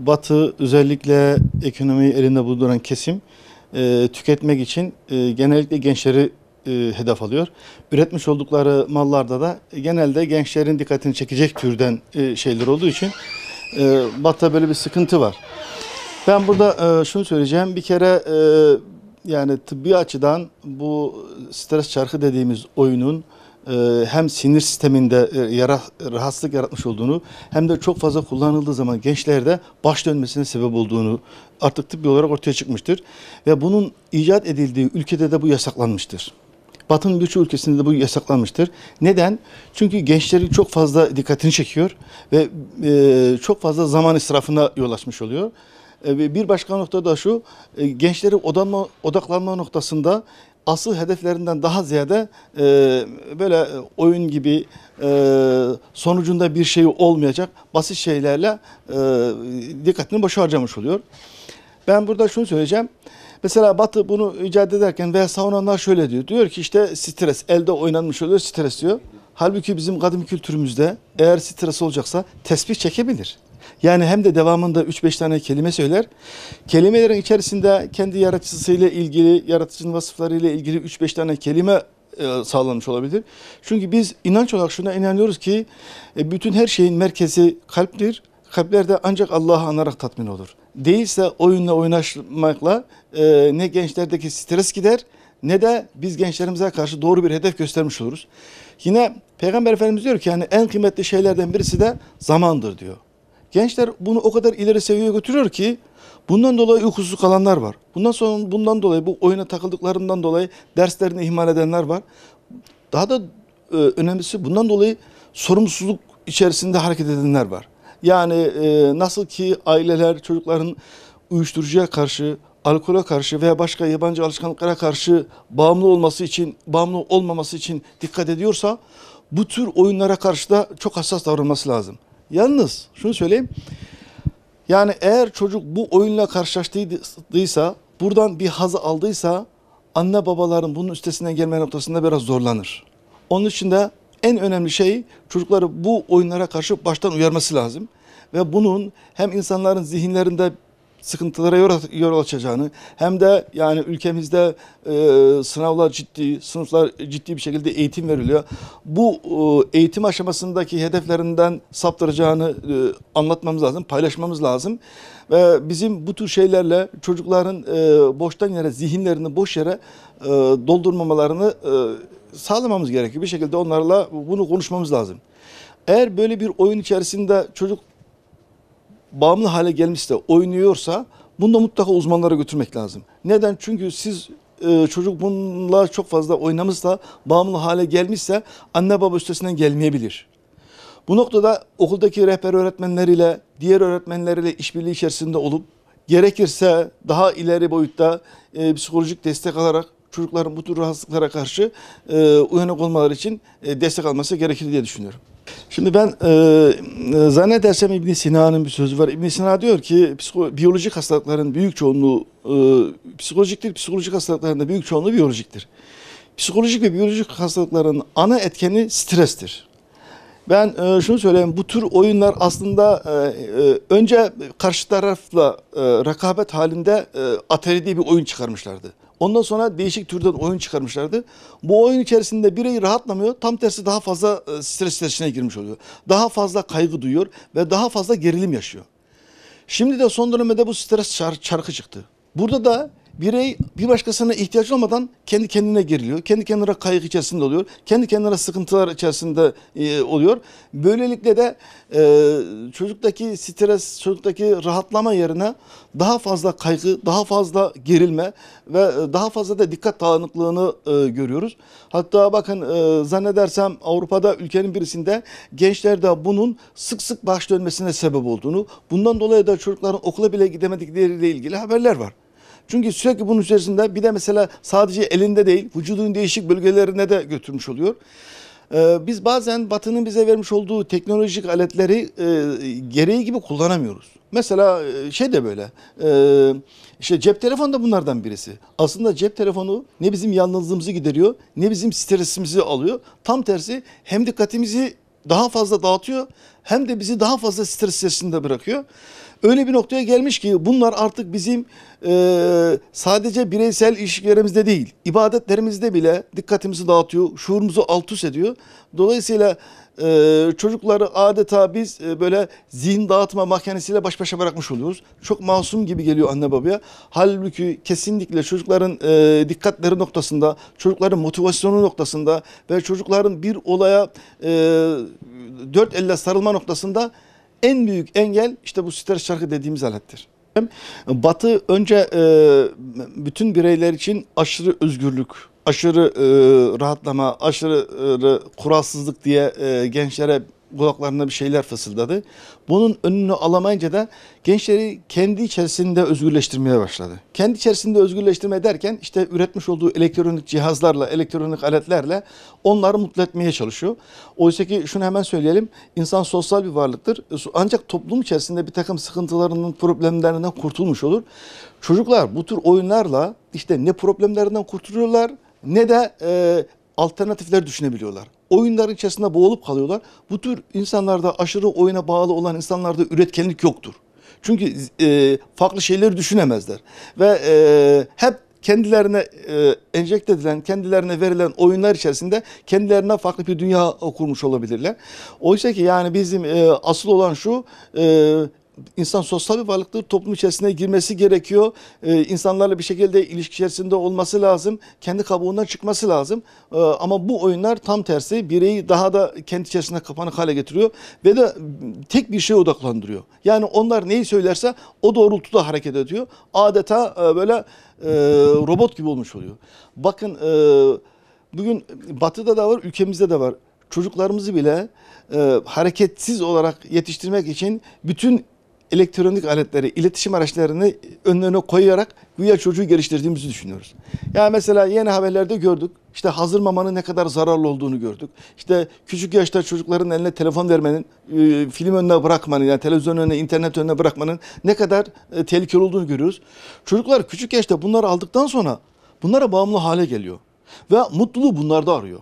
Batı özellikle ekonomiyi elinde bulunduran kesim tüketmek için genellikle gençleri hedef alıyor. Üretmiş oldukları mallarda da genelde gençlerin dikkatini çekecek türden şeyler olduğu için Batı'da böyle bir sıkıntı var. Ben burada şunu söyleyeceğim. Bir kere yani tıbbi açıdan bu stres çarkı dediğimiz oyunun hem sinir sisteminde rahatsızlık yaratmış olduğunu hem de çok fazla kullanıldığı zaman gençlerde baş dönmesine sebep olduğunu artık tıbbi olarak ortaya çıkmıştır. Ve bunun icat edildiği ülkede de bu yasaklanmıştır. Batı'nın birçok ülkesinde de bu yasaklanmıştır. Neden? Çünkü gençlerin çok fazla dikkatini çekiyor ve çok fazla zaman israfına yol açmış oluyor. Bir başka nokta da şu, gençlerin odaklanma noktasında asıl hedeflerinden daha ziyade böyle oyun gibi sonucunda bir şey olmayacak basit şeylerle dikkatini boşa harcamış oluyor. Ben burada şunu söyleyeceğim. Mesela Batı bunu icat ederken veya savunanlar şöyle diyor. Diyor ki işte stres, elde oynanmış oluyor, stres diyor. Halbuki bizim kadim kültürümüzde eğer stres olacaksa tesbih çekebilir. Yani hem de devamında 3-5 tane kelime söyler. Kelimelerin içerisinde kendi yaratıcısıyla ilgili, yaratıcının vasıflarıyla ilgili 3-5 tane kelime sağlanmış olabilir. Çünkü biz inanç olarak şuna inanıyoruz ki bütün her şeyin merkezi kalptir. Kalpler de ancak Allah'ı anarak tatmin olur. Değilse oyunla oynaşmakla ne gençlerdeki stres gider ne de biz gençlerimize karşı doğru bir hedef göstermiş oluruz. Yine Peygamber Efendimiz diyor ki yani en kıymetli şeylerden birisi de zamandır diyor. Gençler bunu o kadar ileri seviyeye götürüyor ki bundan dolayı uykusuz kalanlar var. Bundan dolayı bu oyuna takıldıklarından dolayı derslerini ihmal edenler var. Daha da önemlisi bundan dolayı sorumsuzluk içerisinde hareket edenler var. Yani nasıl ki aileler çocukların uyuşturucuya karşı, alkole karşı veya başka yabancı alışkanlıklara karşı bağımlı olmaması için dikkat ediyorsa bu tür oyunlara karşı da çok hassas davranması lazım. Yalnız şunu söyleyeyim. Yani eğer çocuk bu oyunla karşılaştıysa, buradan bir haz aldıysa anne babaların bunun üstesinden gelme noktasında biraz zorlanır. Onun için de en önemli şey çocukları bu oyunlara karşı baştan uyarması lazım. Ve bunun hem insanların zihinlerinde sıkıntılara yol açacağını hem de yani ülkemizde sınavlar ciddi, sınıflar ciddi bir şekilde eğitim veriliyor. Bu eğitim aşamasındaki hedeflerinden saptıracağını anlatmamız lazım, paylaşmamız lazım. Ve bizim bu tür şeylerle çocukların boştan yere, zihinlerini boş yere doldurmamalarını sağlamamız gerekiyor. Bir şekilde onlarla bunu konuşmamız lazım. Eğer böyle bir oyun içerisinde çocuk bağımlı hale gelmişse, oynuyorsa bunda mutlaka uzmanlara götürmek lazım. Neden? Çünkü çocuk bununla çok fazla oynamışsa, bağımlı hale gelmişse anne baba üstesinden gelmeyebilir. Bu noktada okuldaki rehber öğretmenleriyle, diğer öğretmenleriyle işbirliği içerisinde olup gerekirse daha ileri boyutta psikolojik destek alarak çocukların bu tür rahatsızlıklara karşı uyanık olmaları için destek alması gerekir diye düşünüyorum. Şimdi ben zannedersem İbn Sina'nın bir sözü var. İbn Sina diyor ki biyolojik hastalıkların büyük çoğunluğu psikolojiktir. Psikolojik hastalıkların da büyük çoğunluğu biyolojiktir. Psikolojik ve biyolojik hastalıkların ana etkeni strestir. Ben şunu söyleyeyim, bu tür oyunlar aslında önce karşı tarafla rekabet halinde Atari diye bir oyun çıkarmışlardı. Ondan sonra değişik türden oyun çıkarmışlardı. Bu oyun içerisinde birey rahatlamıyor. Tam tersi daha fazla stres içine girmiş oluyor. Daha fazla kaygı duyuyor ve daha fazla gerilim yaşıyor. Şimdi de son dönemde bu stres çarkı çıktı. Burada da birey bir başkasına ihtiyaç olmadan kendi kendine geriliyor. Kendi kendine kaygı içerisinde oluyor. Kendi kendine sıkıntılar içerisinde oluyor. Böylelikle de çocuktaki stres, çocuktaki rahatlama yerine daha fazla kaygı, daha fazla gerilme ve daha fazla da dikkat dağınıklığını görüyoruz. Hatta bakın zannedersem Avrupa'da ülkenin birisinde gençlerde bunun sık sık baş dönmesine sebep olduğunu, bundan dolayı da çocukların okula bile gidemedikleriyle ilgili haberler var. Çünkü sürekli bunun içerisinde bir de mesela sadece elinde değil, vücudun değişik bölgelerine de götürmüş oluyor. Biz bazen Batı'nın bize vermiş olduğu teknolojik aletleri gereği gibi kullanamıyoruz. Mesela şey de böyle, işte cep telefonu da bunlardan birisi. Aslında cep telefonu ne bizim yalnızlığımızı gideriyor, ne bizim stresimizi alıyor. Tam tersi hem dikkatimizi daha fazla dağıtıyor hem de bizi daha fazla stres içerisinde bırakıyor. öyle bir noktaya gelmiş ki bunlar artık bizim sadece bireysel ilişkilerimizde değil, ibadetlerimizde bile dikkatimizi dağıtıyor, şuurumuzu alt üst ediyor. Dolayısıyla çocukları adeta biz böyle zihin dağıtma makinesiyle baş başa bırakmış oluyoruz. Çok masum gibi geliyor anne babaya. Halbuki kesinlikle çocukların dikkatleri noktasında, çocukların motivasyonu noktasında ve çocukların bir olaya dört elle sarılma noktasında en büyük engel işte bu stres çarkı dediğimiz alettir. Batı önce bütün bireyler için aşırı özgürlük, aşırı rahatlama, aşırı kuralsızlık diye gençlere kulaklarına bir şeyler fısıldadı. Bunun önünü alamayınca da gençleri kendi içerisinde özgürleştirmeye başladı. Kendi içerisinde özgürleştirme derken işte üretmiş olduğu elektronik cihazlarla, elektronik aletlerle onları mutlu etmeye çalışıyor. Oysa ki şunu hemen söyleyelim, insan sosyal bir varlıktır. Ancak toplum içerisinde bir takım sıkıntılarının, problemlerinden kurtulmuş olur. Çocuklar bu tür oyunlarla işte ne problemlerinden kurtuluyorlar ne de alternatifler düşünebiliyorlar. Oyunların içerisinde boğulup kalıyorlar. Bu tür insanlarda, aşırı oyuna bağlı olan insanlarda üretkenlik yoktur. Çünkü farklı şeyleri düşünemezler. Ve hep kendilerine enjekte edilen, kendilerine verilen oyunlar içerisinde kendilerine farklı bir dünya kurmuş olabilirler. Oysa ki yani bizim asıl olan şu, İnsan sosyal bir varlıktır. Toplum içerisine girmesi gerekiyor. İnsanlarla bir şekilde ilişki içerisinde olması lazım. Kendi kabuğundan çıkması lazım. Ama bu oyunlar tam tersi bireyi daha da kendi içerisinde kapanık hale getiriyor. Ve de tek bir şeye odaklandırıyor. Yani onlar neyi söylerse o doğrultuda hareket ediyor. Adeta böyle robot gibi olmuş oluyor. Bakın bugün Batı'da da var, ülkemizde de var. Çocuklarımızı bile hareketsiz olarak yetiştirmek için bütün elektronik aletleri, iletişim araçlarını önlerine koyarak güya çocuğu geliştirdiğimizi düşünüyoruz. Yani mesela yeni haberlerde gördük. İşte hazır mamanın ne kadar zararlı olduğunu gördük. İşte küçük yaşta çocukların eline telefon vermenin, film önüne bırakmanın, yani televizyon önüne, internet önüne bırakmanın ne kadar tehlikeli olduğunu görüyoruz. Çocuklar küçük yaşta bunları aldıktan sonra bunlara bağımlı hale geliyor. Ve mutluluğu bunlarda arıyor.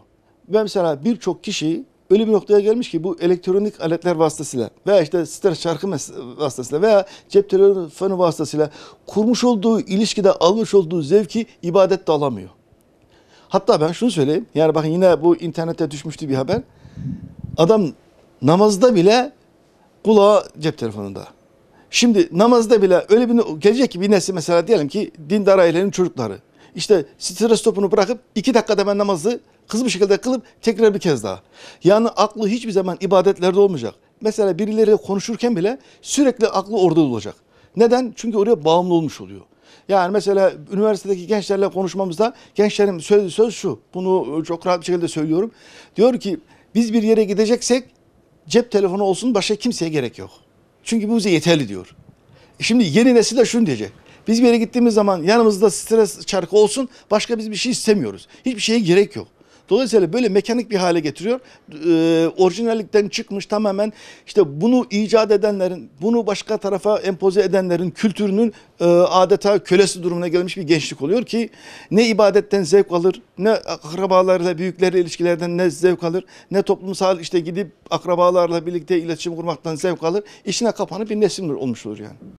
Ve mesela birçok kişi öyle bir noktaya gelmiş ki bu elektronik aletler vasıtasıyla veya işte stres çarkı vasıtasıyla veya cep telefonu vasıtasıyla kurmuş olduğu ilişkide almış olduğu zevki ibadette alamıyor. Hatta ben şunu söyleyeyim. Yani bakın yine bu internette düşmüştü bir haber. Adam namazda bile kulağı cep telefonunda. Şimdi namazda bile öyle bir gelecek ki bir nesil mesela diyelim ki dindar ailenin çocukları. İşte stres topunu bırakıp 2 dakikada ben namazı hızlı bir şekilde kılıp tekrar bir kez daha. Yani aklı hiçbir zaman ibadetlerde olmayacak. Mesela birileriyle konuşurken bile sürekli aklı orada olacak. Neden? Çünkü oraya bağımlı olmuş oluyor. Yani mesela üniversitedeki gençlerle konuşmamızda gençlerin söylediği söz şu. Bunu çok rahat bir şekilde söylüyorum. Diyor ki biz bir yere gideceksek cep telefonu olsun, başka kimseye gerek yok. Çünkü bu bize yeterli diyor. Şimdi yeni nesil de şunu diyecek. Biz bir yere gittiğimiz zaman yanımızda stres çarkı olsun, başka biz bir şey istemiyoruz. Hiçbir şeye gerek yok. Dolayısıyla böyle mekanik bir hale getiriyor. Orijinallikten çıkmış tamamen işte bunu icat edenlerin, bunu başka tarafa empoze edenlerin kültürünün adeta kölesi durumuna gelmiş bir gençlik oluyor ki ne ibadetten zevk alır, ne akrabalarla, büyüklerle ilişkilerden ne zevk alır, ne toplumsal işte gidip akrabalarla birlikte iletişim kurmaktan zevk alır. İçine kapanıp bir nesil olmuş olur yani.